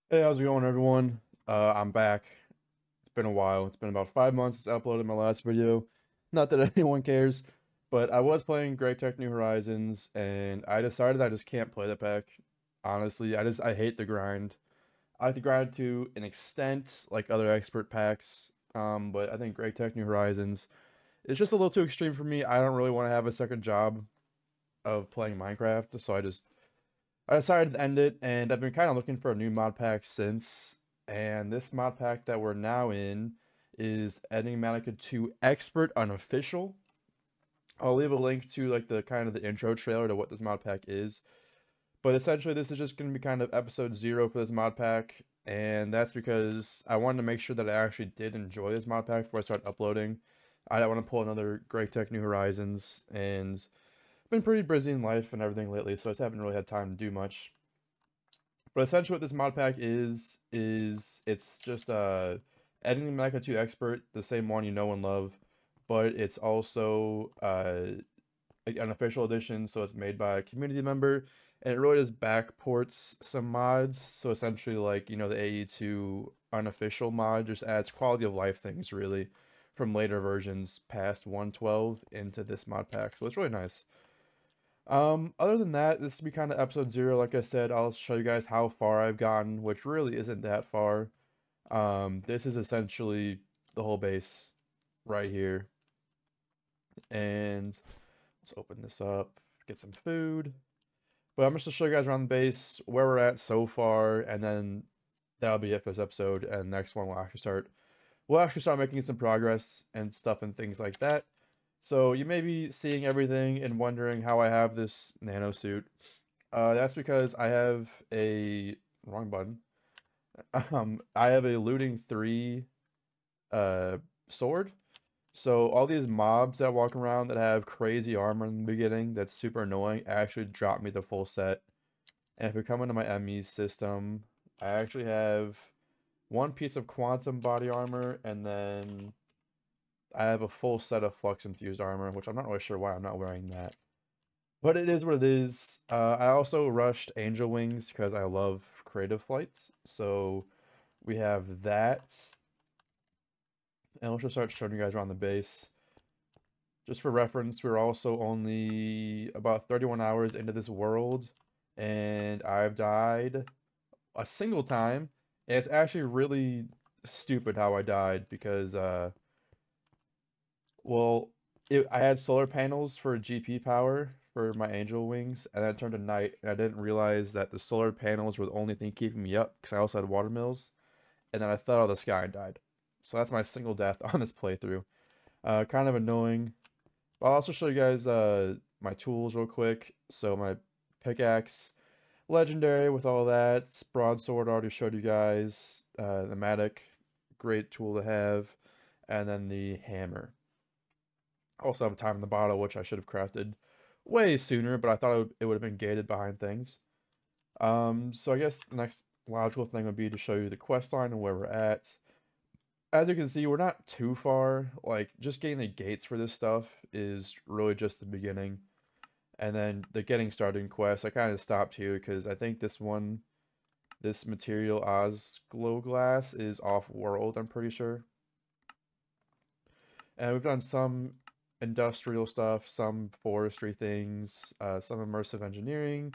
Hey, how's it going, everyone? I'm back. It's been a while. It's been about 5 months since I uploaded my last video. Not that anyone cares, but I was playing Great Tech New Horizons, and I decided I just can't play the pack. Honestly, I hate the grind. I like the grind to an extent, like other expert packs. But I think Great Tech New Horizons is just a little too extreme for me. I don't really want to have a second job of playing Minecraft, so I decided to end it, and I've been kind of looking for a new mod pack since. And this mod pack that we're now in is Enigmatica 2 Expert Unofficial. I'll leave a link to like the kind of the intro trailer to what this mod pack is. But essentially, this is just going to be kind of episode 0 for this mod pack, and that's because I wanted to make sure that I actually did enjoy this mod pack before I start uploading. I don't want to pull another Great Tech New Horizons, and been pretty busy in life and everything lately, so I just haven't really had time to do much. But essentially what this mod pack is it's just editing Mecha 2 Expert, the same one you know and love, but it's also like an official edition, so it's made by a community member, and it really just backports some mods. So essentially, like, you know, the AE2 unofficial mod just adds quality of life things really from later versions past 112 into this mod pack. So it's really nice. Other than that, this will be kind of episode 0. Like I said, I'll show you guys how far I've gotten, which really isn't that far. This is essentially the whole base right here. And let's open this up, get some food. But I'm just to show you guys around the base, where we're at so far, and then that'll be it for this episode. And next one we'll actually start making some progress and stuff and things like that. So you may be seeing everything and wondering how I have this nano suit. That's because I have a wrong button. I have a looting 3 uh sword. So all these mobs that walk around that have crazy armor in the beginning that's super annoying actually drop me the full set. And if you come into my ME's system, I actually have one piece of quantum body armor, and then I have a full set of flux infused armor, which I'm not really sure why I'm not wearing that. But it is what it is. I also rushed Angel Wings because I love creative flights. So we have that. And let's just start showing you guys around the base. Just for reference, we're also only about 31 hours into this world. And I've died a single time. And it's actually really stupid how I died because, well, I had solar panels for GP power for my angel wings, and then it turned to night, and I didn't realize that the solar panels were the only thing keeping me up because I also had water mills, and then I fell out of the sky and died. So that's my single death on this playthrough. Kind of annoying. I'll also show you guys my tools real quick. So my pickaxe, legendary with all that. Broadsword already showed you guys. The Matic, great tool to have, and then the hammer. Also have a time in the bottle, which I should have crafted way sooner, but I thought it would have been gated behind things. So I guess the next logical thing would be to show you the quest line and where we're at. As you can see, we're not too far. Like, just getting the gates for this stuff is really just the beginning. And then the getting started quest, I kind of stopped here because I think this material Oz glow glass is off-world, I'm pretty sure. And we've done some industrial stuff, some forestry things, some immersive engineering.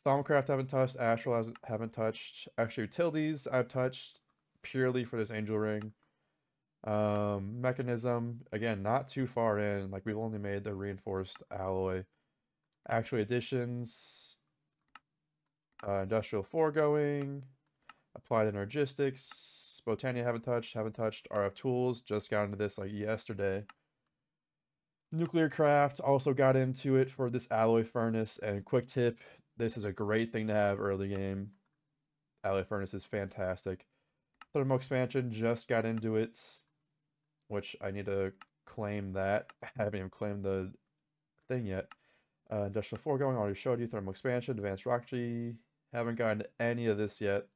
Thaumcraft haven't touched, Astral haven't touched. Extra utilities I've touched purely for this angel ring. Mechanism, again, not too far in. Like, we've only made the reinforced alloy. Actual additions, industrial foregoing, applied energistics, Botania haven't touched. RF tools, just got into this like yesterday. Nuclear craft, also got into it for this alloy furnace. And quick tip, this is a great thing to have early game. Alloy furnace is fantastic. Thermal expansion, just got into it, which I need to claim that. I haven't even claimed the thing yet. Industrial foregoing, already showed you. Thermal expansion, advanced rocketry, haven't gotten to any of this yet.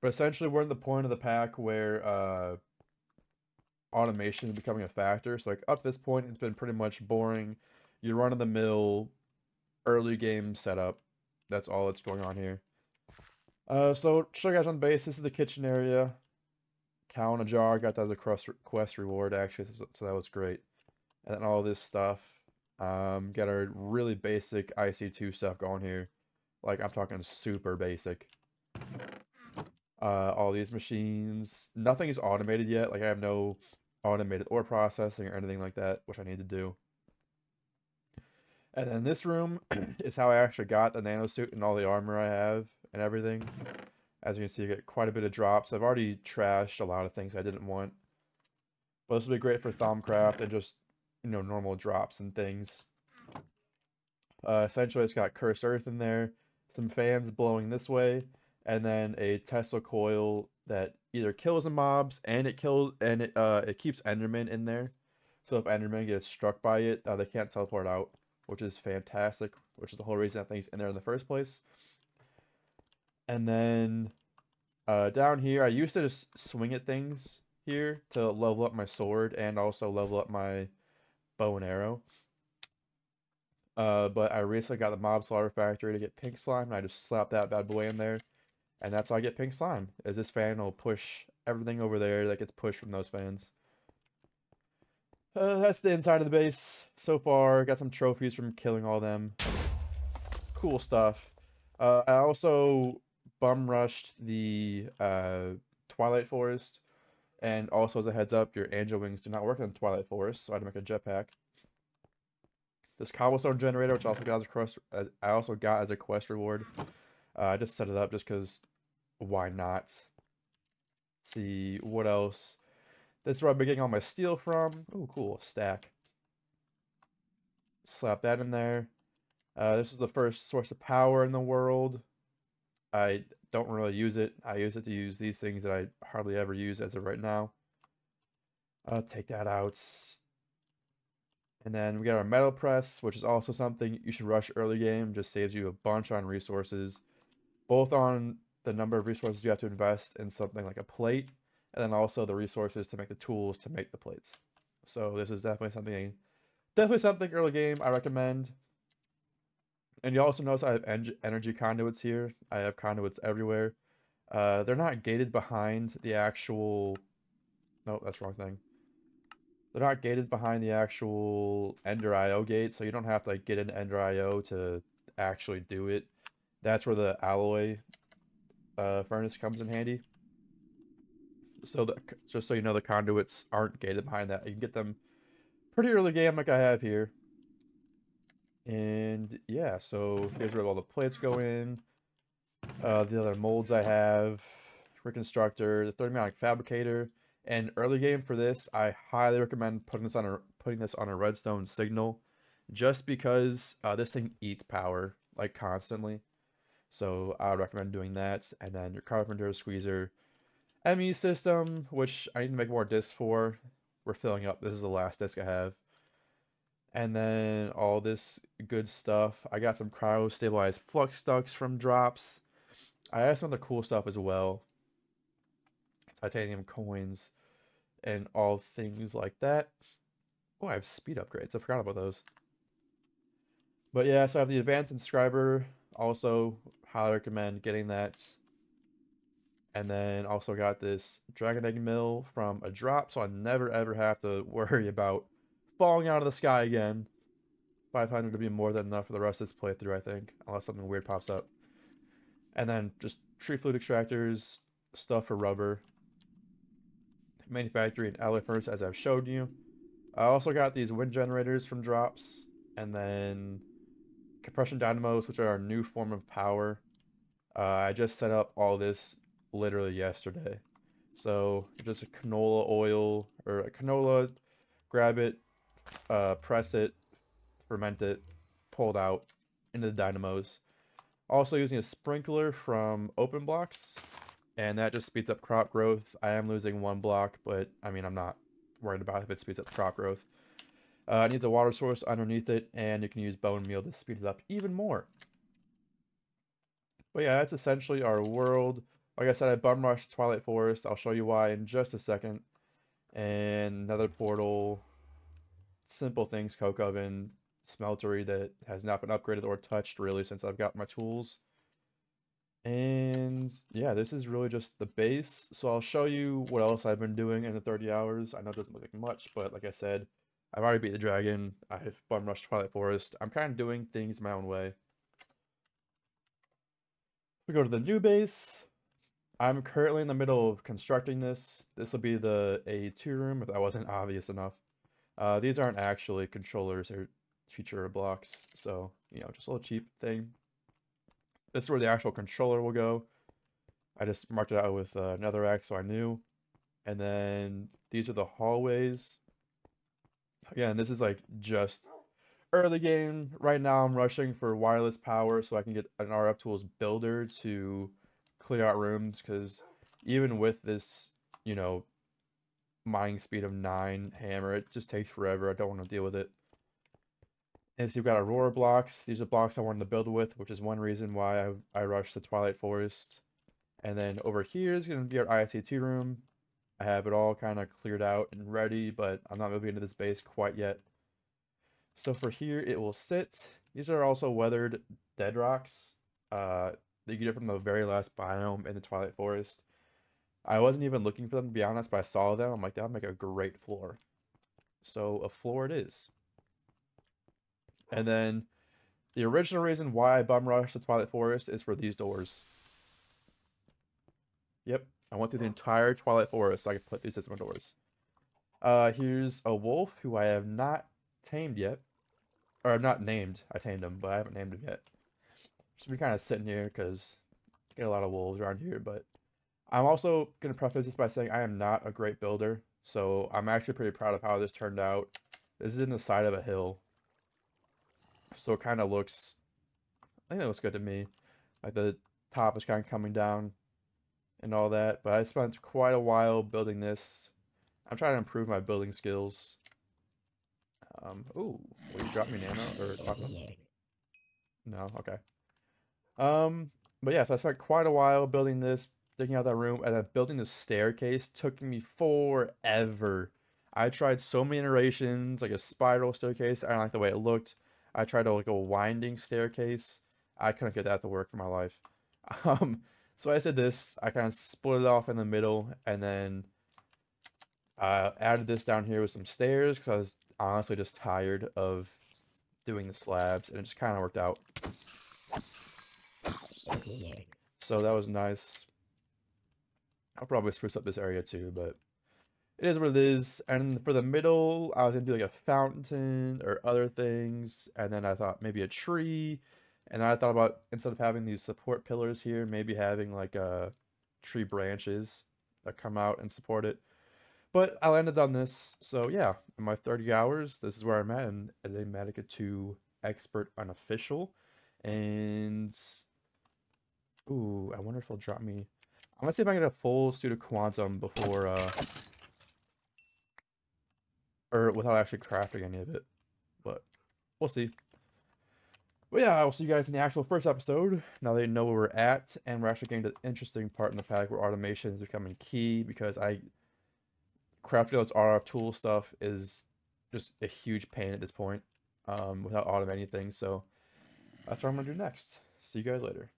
But essentially, we're in the point of the pack where automation is becoming a factor. So like up this point, it's been pretty much boring. You run of the mill early game setup. That's all that's going on here. So show you guys on the base. This is the kitchen area. Cow in a jar. Got that as a quest reward actually, so that was great. And then all this stuff. Got our really basic IC2 stuff going here. Like I'm talking super basic. All these machines. Nothing is automated yet. Like I have no automated ore processing or anything like that, which I need to do. And then this room is how I actually got the nano suit and all the armor I have and everything. As you can see, I get quite a bit of drops. I've already trashed a lot of things I didn't want. But this will be great for Thaumcraft and just, normal drops and things. Essentially, it's got cursed earth in there, some fans blowing this way, and then a Tesla coil that either kills the mobs and it keeps Enderman in there. So if Enderman gets struck by it, they can't teleport out, which is fantastic. Which is the whole reason that thing's in there in the first place. And then down here, I used to just swing at things here to level up my sword and also level up my bow and arrow. But I recently got the Mob Slaughter Factory to get pink slime, and I just slapped that bad boy in there. And that's how I get pink slime, is this fan will push everything over there that gets pushed from those fans. That's the inside of the base so far. Got some trophies from killing all them. Cool stuff. I also bum rushed the Twilight Forest. And also, as a heads up, your angel wings do not work in the Twilight Forest, so I had to make a jetpack. This cobblestone generator, which I also got as a quest reward. I just set it up just because why not? Let's see what else. This is where I've been getting all my steel from. Oh, cool, stack. Slap that in there. This is the first source of power in the world. I don't really use it. I use it to use these things that I hardly ever use as of right now. I'll take that out. And then we got our metal press, which is also something you should rush early game. Just saves you a bunch on resources, both on the number of resources you have to invest in something like a plate, and then also the resources to make the tools to make the plates. So this is definitely something early game I recommend. And you also notice I have energy conduits here. I have conduits everywhere. They're not gated behind the actual. No, that's the wrong thing. They're not gated behind the actual Ender IO gate, so you don't have to like get into Ender IO to actually do it. That's where the alloy furnace comes in handy. So just so you know, the conduits aren't gated behind that. You can get them pretty early game, like I have here. And yeah, so here's where all the plates go in. The other molds I have, Reconstructor, the thermogenic fabricator. And early game for this, I highly recommend putting this on a redstone signal, just because this thing eats power like constantly. So I would recommend doing that. And then your carpenter, squeezer, ME system, which I need to make more discs for. We're filling up. This is the last disc I have. And then all this good stuff. I got some cryo stabilized flux ducts from drops. I have some other cool stuff as well. Titanium coins and all things like that. Oh, I have speed upgrades. I forgot about those. But yeah, so I have the advanced inscriber. Also, highly recommend getting that. And then also got this dragon egg mill from a drop, so I never ever have to worry about falling out of the sky again. 500 to be more than enough for the rest of this playthrough, I think, unless something weird pops up. And then just tree fluid extractors, stuff for rubber, manufacturing alloy furnace as I've showed you. I also got these wind generators from drops, and then compression dynamos, which are our new form of power. I just set up all this literally yesterday. So just a canola oil or a canola, grab it, press it, ferment it, pull it out into the dynamos. Also using a sprinkler from open blocks, and that just speeds up crop growth. I am losing one block, but I mean, I'm not worried about if it speeds up crop growth. It needs a water source underneath it, and you can use bone meal to speed it up even more. But yeah, that's essentially our world. Like I said, I bum rushed Twilight Forest. I'll show you why in just a second. And another portal. Simple things, coke oven, smeltery that has not been upgraded or touched really since I've got my tools. And yeah, this is really just the base. So I'll show you what else I've been doing in the 30 hours. I know it doesn't look like much, but like I said, I've already beat the dragon. I've bum rushed Twilight Forest. I'm kind of doing things my own way. We go to the new base. I'm currently in the middle of constructing this. This will be the A2 room if that wasn't obvious enough. These aren't actually controllers or feature blocks, so, you know, just a little cheap thing. This is where the actual controller will go. I just marked it out with another X so I knew. And then these are the hallways. Again, this is like just early game. Right now I'm rushing for wireless power so I can get an RF Tools builder to clear out rooms, because even with this, you know, mining speed of 9 hammer, it just takes forever. I don't want to deal with it. And so you've got Aurora blocks. These are blocks I wanted to build with, which is one reason why I rushed the Twilight Forest. And then over here is going to be our IST2 room. I have it all kind of cleared out and ready, but I'm not moving into this base quite yet. So for here, it will sit. These are also weathered dead rocks that you get from the very last biome in the Twilight Forest. I wasn't even looking for them, to be honest, but I saw them. I'm like, that would make a great floor. So a floor it is. And then the original reason why I bum rushed the Twilight Forest is for these doors. Yep, I went through the entire Twilight Forest so I could put these as my doors. Here's a wolf who I have not tamed yet. Or I'm not named. I tamed him, but I haven't named him yet. Just be kind of sitting here because get a lot of wolves around here. But I'm also going to preface this by saying I am not a great builder. So I'm actually pretty proud of how this turned out. This is in the side of a hill. So it kind of looks, I think it looks good to me. Like the top is kind of coming down and all that. But I spent quite a while building this. I'm trying to improve my building skills. Ooh, will you drop me nano or aqua? No, okay. But yeah, so I spent quite a while building this, digging out that room, and then building the staircase took me forever. I tried so many iterations, like a spiral staircase. I don't like the way it looked. I tried like a winding staircase. I couldn't get that to work for my life. So I said this. I kind of split it off in the middle, and then added this down here with some stairs because I was honestly just tired of doing the slabs, and it just kind of worked out. So that was nice. I'll probably spruce up this area too, but it is what it is. And for the middle, I was gonna do like a fountain or other things, and then I thought maybe a tree, and then I thought about, instead of having these support pillars here, maybe having like tree branches that come out and support it. But I landed on this, so yeah, in my 30 hours, this is where I'm at in Enigmatica 2 Expert Unofficial. And ooh, I wonder if it'll drop me. I'm gonna see if I can get a full suit of quantum before or without actually crafting any of it. But we'll see. But yeah, I will see you guys in the actual first episode. Now that you know where we're at, and we're actually getting to the interesting part in the pack where automation is becoming key, because crafting those RF tool stuff is just a huge pain at this point, without automating things. So that's what I'm gonna do next. See you guys later.